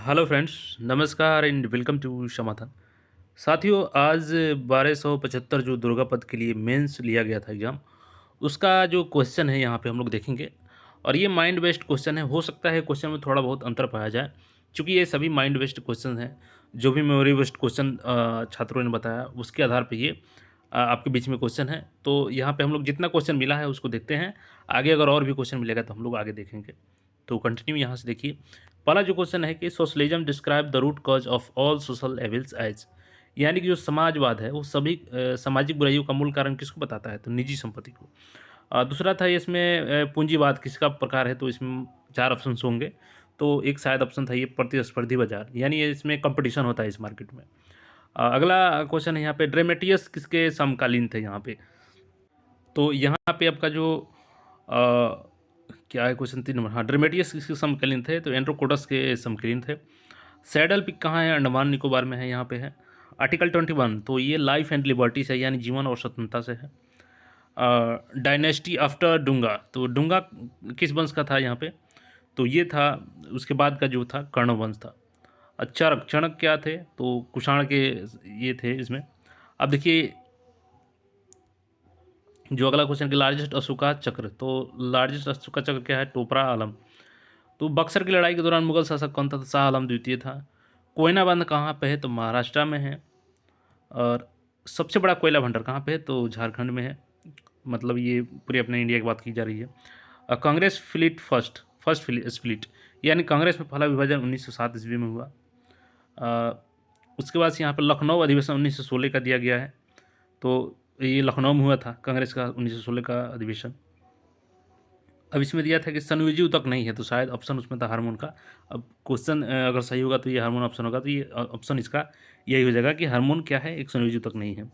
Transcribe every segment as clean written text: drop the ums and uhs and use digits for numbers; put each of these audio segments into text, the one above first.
Hello friends, नमस्कार and welcome to समाधान। साथियों, आज 1275 जो दुर्गा पद के लिए मेंस लिया गया था एग्ज़ाम, उसका जो क्वेश्चन है यहाँ पे हम लोग देखेंगे। और ये माइंड बेस्ड क्वेश्चन है। हो सकता है क्वेश्चन में थोड़ा बहुत अंतर पाया जाए, चूँकि ये सभी माइंड बेस्ड क्वेश्चन हैं। जो भी मेमोरी बेस्ड क्वेश्चन छात्रों ने बताया, उसके आधार पे ये आपके बीच में क्वेश्चन है। तो यहाँ पे हम लोग जितना क्वेश्चन मिला है उसको देखते हैं। आगे अगर और भी क्वेश्चन मिलेगा तो हम लोग आगे देखेंगे। तो कंटिन्यू यहाँ से देखिए। पहला जो क्वेश्चन है कि socialism describe the root cause of all social evils as, यानी कि जो समाजवाद है वो सभी सामाजिक बुराइयों का मूल कारण किसको बताता है, तो निजी संपत्ति को। दूसरा था इसमें पूंजीवाद किसका प्रकार है, तो इसमें चार ऑप्शन होंगे। तो एक शायद ऑप्शन था ये प्रतिस्पर्धी बाजार, यानी ये इसमें कंपटीशन होता है इस मार्केट में। अगला क्वेश्चन है यहाँ पे ड्रेमेटियस किसके समकालीन थे यहाँ पे। तो यहाँ पे आपका जो क्या है क्वेश्चन 3 नंबर, हाँ, ड्रेमेटियस किसके समकालीन थे, तो एंड्रोकोडस के समकालीन थे। सैडल पिक कहाँ है, अंडमान निकोबार में है, यहाँ पे है। आर्टिकल 21 तो ये लाइफ एंड लिबर्टी से है, यानी जीवन और स्वतंत्रता से है। डायनेस्टी आफ्टर डुंगा, तो डुंगा किस वंश का था यहाँ पे, तो ये था उसके बाद का जो था कर्ण वंश था। चरक चणक क्या थे, तो कुषाण के ये थे इसमें। अब देखिए जो अगला क्वेश्चन कि लार्जेस्ट अशोका चक्र, तो लार्जेस्ट अशोका चक्र क्या है, टोपरा आलम। तो बक्सर की लड़ाई के दौरान मुगल शासक कौन था, तो शाह आलम द्वितीय था। कोयना बांध कहाँ पे है, तो महाराष्ट्र में है। और सबसे बड़ा कोयला भंडार कहाँ पे है, तो झारखंड में है। मतलब ये पूरे अपने इंडिया की बात की जा रही है। कांग्रेस फ्लीट फर्स्ट स्प्लिट, यानी कांग्रेस में पहला विभाजन 1907 ईस्वी में हुआ। उसके बाद यहाँ पर लखनऊ अधिवेशन 1916 का दिया गया है। तो ये लखनऊ में हुआ था कांग्रेस का 1916 का अधिवेशन। अब इसमें दिया था कि संयोजी तक नहीं है, तो शायद ऑप्शन उसमें था हार्मोन का। अब क्वेश्चन अगर सही होगा तो ये हार्मोन ऑप्शन होगा, तो ये ऑप्शन इसका यही हो जाएगा कि हार्मोन क्या है, एक संयोजी तक नहीं है।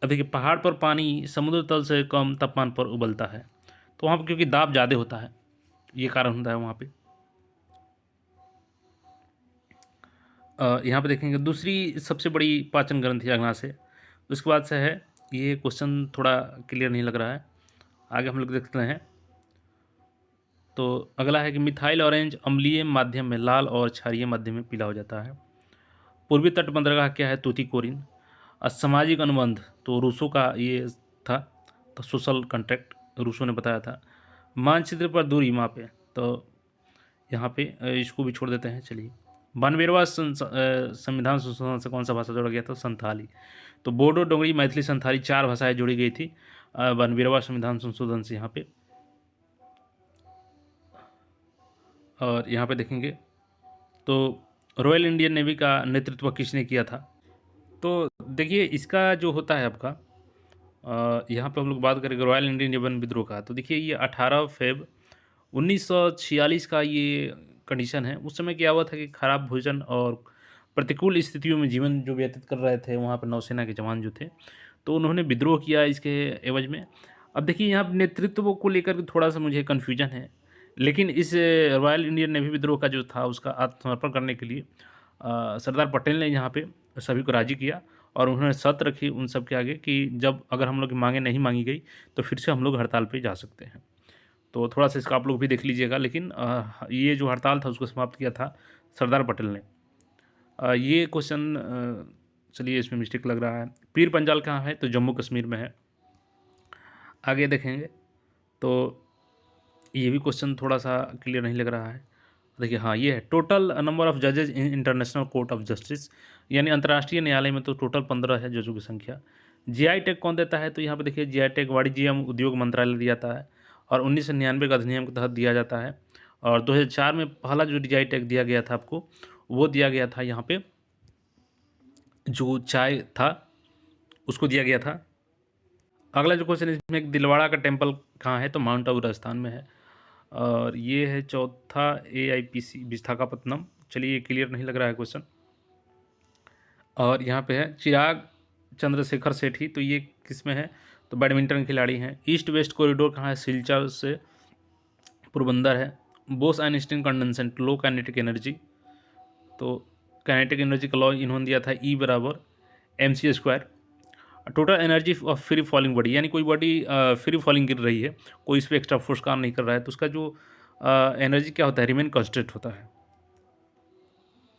अब देखिए पहाड़ पर पानी समुद्र तल से कम तापमान पर उबलता है, तो वहाँ पर क्योंकि दाब ज़्यादा होता है, ये कारण होता है वहाँ पे। यहाँ पे देखेंगे दूसरी सबसे बड़ी पाचन ग्रंथि अग्नाशय। उसके बाद से है, ये क्वेश्चन थोड़ा क्लियर नहीं लग रहा है, आगे हम लोग देखते हैं। तो अगला है कि मिथाइल ऑरेंज अम्लीय माध्यम में लाल और क्षारीय माध्यम में पीला हो जाता है। पूर्वी तट बंदरगाह क्या है, तूतीकोरिन। सामाजिक अनुबंध, तो रूसों का ये था, तो सोशल कॉन्ट्रैक्ट रूसों ने बताया था। मानचित्र पर दूरी मापे, तो यहाँ पे इसको भी छोड़ देते हैं, चलिए। 92वां संविधान संशोधन से कौन सा भाषा जोड़ा गया था, संथाली। तो बोडो डोगरी मैथिली संथाली चार भाषाएं जोड़ी गई थी 92वां संविधान संशोधन से यहाँ पे। और यहाँ पे देखेंगे तो रॉयल इंडियन नेवी का नेतृत्व किसने किया था। तो देखिए इसका जो होता है आपका यहाँ पे हम लोग बात करेंगे रॉयल इंडियन यवन विद्रोह का। तो देखिए ये 18 फेब 1946 का ये कंडीशन है। उस समय क्या हुआ था कि खराब भोजन और प्रतिकूल स्थितियों में जीवन जो व्यतीत कर रहे थे वहाँ पर नौसेना के जवान जो थे, तो उन्होंने विद्रोह किया इसके एवज में। अब देखिए यहाँ पे नेतृत्व को लेकर के थोड़ा सा मुझे कन्फ्यूजन है, लेकिन इस रॉयल इंडियन नेवी विद्रोह का जो था उसका आत्मसमर्पण करने के लिए सरदार पटेल ने यहाँ पे सभी को राज़ी किया और उन्होंने शर्त रखी उन सब के आगे कि जब अगर हम लोग की मांगें नहीं मांगी गई तो फिर से हम लोग हड़ताल पे जा सकते हैं। तो थोड़ा सा इसका आप लोग भी देख लीजिएगा, लेकिन ये जो हड़ताल था उसको समाप्त किया था सरदार पटेल ने। ये क्वेश्चन चलिए इसमें मिस्टेक लग रहा है। पीर पंजाल कहाँ है, तो जम्मू कश्मीर में है। आगे देखेंगे तो ये भी क्वेश्चन थोड़ा सा क्लियर नहीं लग रहा है। देखिए हाँ ये है, टोटल नंबर ऑफ जजेज in international court of justice, यानी अंतर्राष्ट्रीय न्यायालय में तो टोटल 15 है जजों की संख्या। जीआई टैग कौन देता है, तो यहाँ पे देखिए जीआई टैग वाणिज्य एवं उद्योग मंत्रालय दिया जाता है और 1999 के अधिनियम के तहत दिया जाता है। और 2004 में पहला जो जीआई टैग दिया गया था आपको, वो दिया गया था यहाँ पे जो चाय था उसको दिया गया था। अगला जो क्वेश्चन इसमें एक दिलवाड़ा का टेम्पल कहाँ है, तो माउंट आबू राजस्थान में है। और ये है चौथा AIPC विशाखापत्तनम। चलिए ये क्लियर नहीं लग रहा है क्वेश्चन। और यहाँ पे है चिराग चंद्रशेखर सेठी, तो ये किस में है, तो बैडमिंटन खिलाड़ी हैं। ईस्ट वेस्ट कॉरिडोर कहाँ है, सिलचर से पोरबंदर है। बोस आइंस्टीन कंडेंसेंट लो काइनेटिक एनर्जी, तो काइनेटिक एनर्जी का लॉ इन्होंने दिया था E बराबर mc²। Total energy of free falling body, यानी कोई बॉडी फ्री फॉलिंग गिर रही है, कोई इस पर एक्स्ट्रा फोर्स काम नहीं कर रहा है, तो उसका जो एनर्जी क्या होता है, रिमेन कांस्टेंट होता है।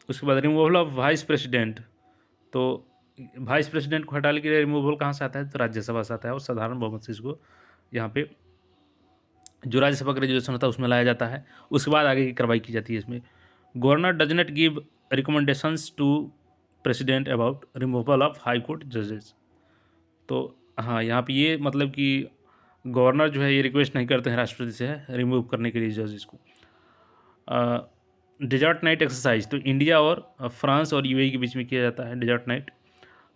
उसके बाद रिमूवल ऑफ वाइस प्रेसिडेंट, तो वाइस प्रेसिडेंट को हटाने के लिए रिमूवल कहाँ से आता है, तो राज्यसभा से आता है, और साधारण बहुमत से इसको यहाँ पे जो राज्यसभा का रेजुलेशन होता है उसमें लाया जाता है। उसके बाद आगे की कार्रवाई की जाती है इसमें। Governor does not give recommendations to president about removal of high court जजेस। तो हाँ, यहाँ पे ये मतलब कि गवर्नर जो है ये रिक्वेस्ट नहीं करते हैं राष्ट्रपति से रिमूव करने के लिए जजेस को। डेजर्ट नाइट एक्सरसाइज, तो इंडिया और फ्रांस और यूएई के बीच में किया जाता है डेजर्ट नाइट।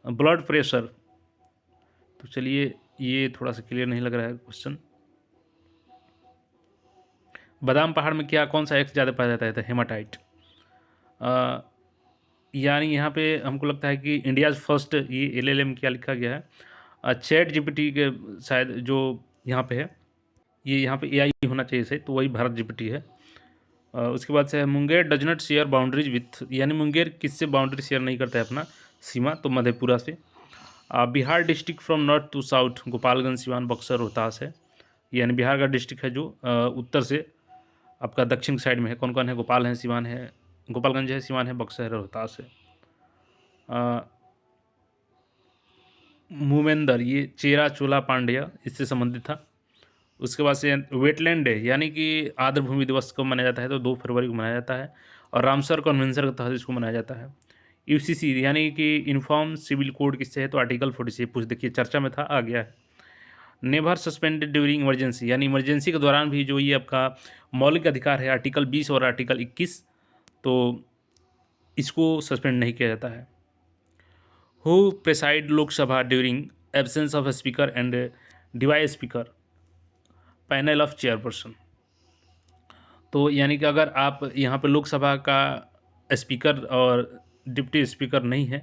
ब्लड प्रेशर, तो चलिए ये थोड़ा सा क्लियर नहीं लग रहा है क्वेश्चन। बादाम पहाड़ में क्या कौन सा एक्स ज़्यादा पाया जाता है, तो हेमाटाइट। यानी यहाँ पे हमको लगता है कि इंडियाज़ फर्स्ट, ये एलएलएम क्या लिखा गया है, चैट जीपीटी के शायद जो यहाँ पे है, ये यहाँ पे एआई होना चाहिए सही, तो वही भारत जीपीटी है। उसके बाद से Munger does not share boundaries with, यानी मुंगेर किससे बाउंड्री शेयर नहीं करता है अपना सीमा, तो मधेपुरा से। Bihar district from north to south, Gopalganj, Siwan, Buxar, Rohtas है। यानी बिहार का डिस्ट्रिक्ट है जो उत्तर से आपका दक्षिण साइड में है, कौन कौन है, गोपाल है, सिवान है, गोपालगंज है, सिवान है, बक्सर है, रोहतास है। मूमेंदर, ये चेरा चोला पांड्या इससे संबंधित था। उसके बाद से वेटलैंड डे, यानी कि आर्द्र भूमि दिवस को मनाया जाता है, तो 2 फरवरी को मनाया जाता है, और रामसर कन्वेंशन के तहत इसको मनाया जाता है। यूसीसी यानी कि यूनिफॉर्म सिविल कोड किससे है, तो आर्टिकल 46 कुछ देखिए चर्चा में था, आ गया है। नेवर सस्पेंडेड ड्यूरिंग इमरजेंसी, यानी इमरजेंसी के दौरान भी जो ये आपका मौलिक अधिकार है आर्टिकल 20 और आर्टिकल 21, तो इसको सस्पेंड नहीं किया जाता है। Who preside Lok Sabha during absence of speaker and device speaker, panel of chairperson. तो यानी कि अगर आप यहाँ पे लोकसभा का स्पीकर और डिप्टी स्पीकर नहीं है,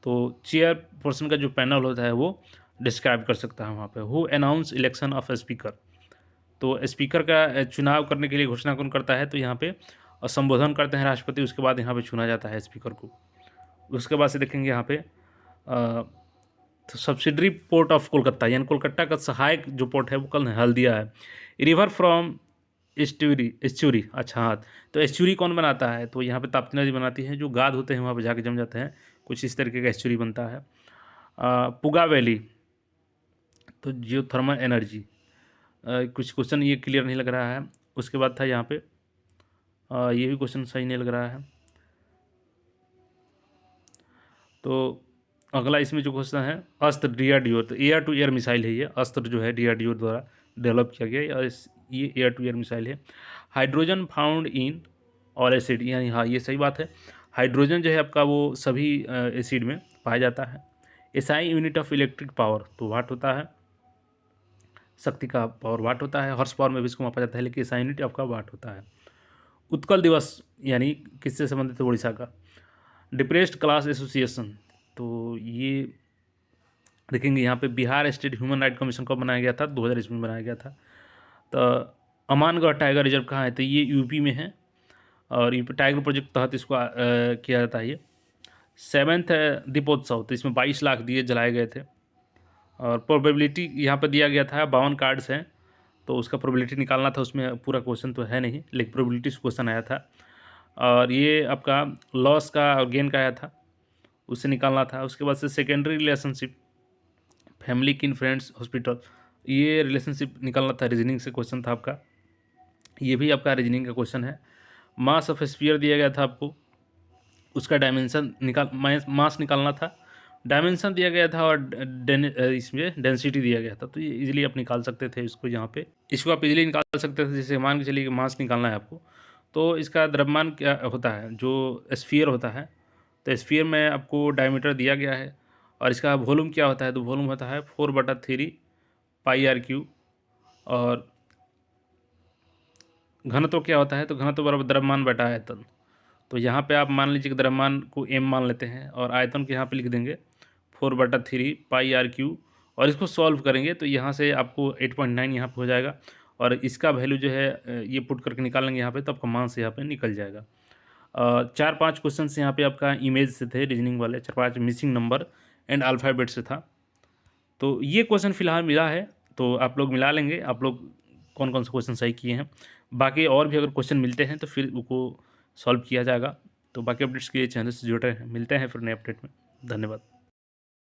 तो चेयरपर्सन का जो पैनल होता है वो डिस्क्राइब कर सकता है वहाँ पे। Who announce election of speaker, तो स्पीकर का चुनाव करने के लिए घोषणा कौन करता है, तो यहाँ पे संबोधन करते हैं राष्ट्रपति, उसके बाद यहाँ पे चुना जाता है स्पीकर को। उसके बाद से देखेंगे यहाँ पे तो सब्सिडरी पोर्ट ऑफ कोलकाता, यानी कोलकाता का सहायक जो पोर्ट है वो कल हल्दिया है। रिवर फ्रॉम एस्चुरी, अच्छा हाँ, तो एस्चुरी कौन बनाता है, तो यहाँ पे ताप्ती नदी बनाती है, जो गाद होते हैं वहाँ पे जाके जम जाते हैं, कुछ इस तरीके का एस्चुरी बनता है। पुगा वैली, तो जियो थर्मल एनर्जी, कुछ क्वेश्चन ये क्लियर नहीं लग रहा है। उसके बाद था यहाँ पे ये भी क्वेश्चन सही नहीं लग रहा है। तो अगला इसमें जो क्वेश्चन है, अस्त्र डीआरडीओ, तो एयर टू एयर मिसाइल है ये, अस्त्र जो है डीआरडीओ द्वारा डेवलप किया गया, और ये एयर टू एयर मिसाइल है। Hydrogen found in all acid, यानी हाँ ये सही बात है, हाइड्रोजन जो है आपका वो सभी एसिड में पाया जाता है। SI unit of electric power, तो वाट होता है, शक्ति का पावर वाट होता है, हॉर्स पावर में भी इसको मापा जाता है, लेकिन एसआई यूनिट आपका वाट होता है। उत्कल दिवस यानी किससे संबंधित है, उड़ीसा का। डिप्रेस्ड क्लास एसोसिएशन, तो ये देखेंगे यहाँ पे Bihar state human right commission कब बनाया गया था, 2000 ईस्वी में बनाया गया था। तो अमानगढ़ टाइगर रिजर्व कहाँ है, तो ये यूपी में है, और यूपी टाइगर प्रोजेक्ट तहत इसको किया जाता है ये। 7th दीपोत्सव, तो इसमें 22 लाख दिए जलाए गए थे, और प्रोबेबिलिटी यहाँ पर दिया गया था 52 कार्ड्स हैं, तो उसका प्रोबेबिलिटी निकालना था, उसमें पूरा क्वेश्चन तो है नहीं, लेकिन प्रोबेबिलिटी से क्वेश्चन आया था। और ये आपका लॉस का और गेन का आया था, उससे निकालना था। उसके बाद से सेकेंडरी रिलेशनशिप, फैमिली, किन, फ्रेंड्स, हॉस्पिटल, ये रिलेशनशिप निकालना था, रीजनिंग से क्वेश्चन था आपका, ये भी आपका रीजनिंग का क्वेश्चन है। मास ऑफ स्फीयर दिया गया था आपको, उसका डायमेंशन मास निकालना था, डायमेंशन दिया गया था, और इसमें डेंसिटी दिया गया था, तो ये इजीली आप निकाल सकते थे इसको। यहाँ पे इसको आप इजीली निकाल सकते थे, जैसे मान के चलिए कि मास निकालना है आपको, तो इसका द्रव्यमान क्या होता है, जो स्फीयर होता है, तो स्फीयर में आपको डायमीटर दिया गया है, और इसका वॉल्यूम क्या होता है, तो वॉल्यूम होता है 4/3 पाई आर क्यू, और घनत्व क्या होता है, तो घनत्व बराबर द्रव्यमान बटा आयतन। तो यहाँ पे आप मान लीजिए कि द्रव्यमान को m मान लेते हैं, और आयतन को यहाँ पे लिख देंगे 4/3 पाई आर क्यू, और इसको सॉल्व करेंगे तो यहाँ से आपको 8.9 यहाँ पे हो जाएगा, और इसका वैल्यू जो है ये पुट करके निकालेंगे यहाँ पे, तो आपका मान से यहाँ पे निकल जाएगा। 4-5 क्वेश्चन यहाँ पे आपका इमेज से थे, रीजनिंग वाले 4-5 मिसिंग नंबर एंड अल्फ़ाबेट से था। तो ये क्वेश्चन फिलहाल मिला है, तो आप लोग मिला लेंगे, आप लोग कौन कौन से क्वेश्चन सही किए हैं। बाकी और भी अगर क्वेश्चन मिलते हैं तो फिर उनको सॉल्व किया जाएगा। तो बाकी अपडेट्स के लिए चैनल से जुड़े रहें। मिलते हैं फिर नए अपडेट में। धन्यवाद।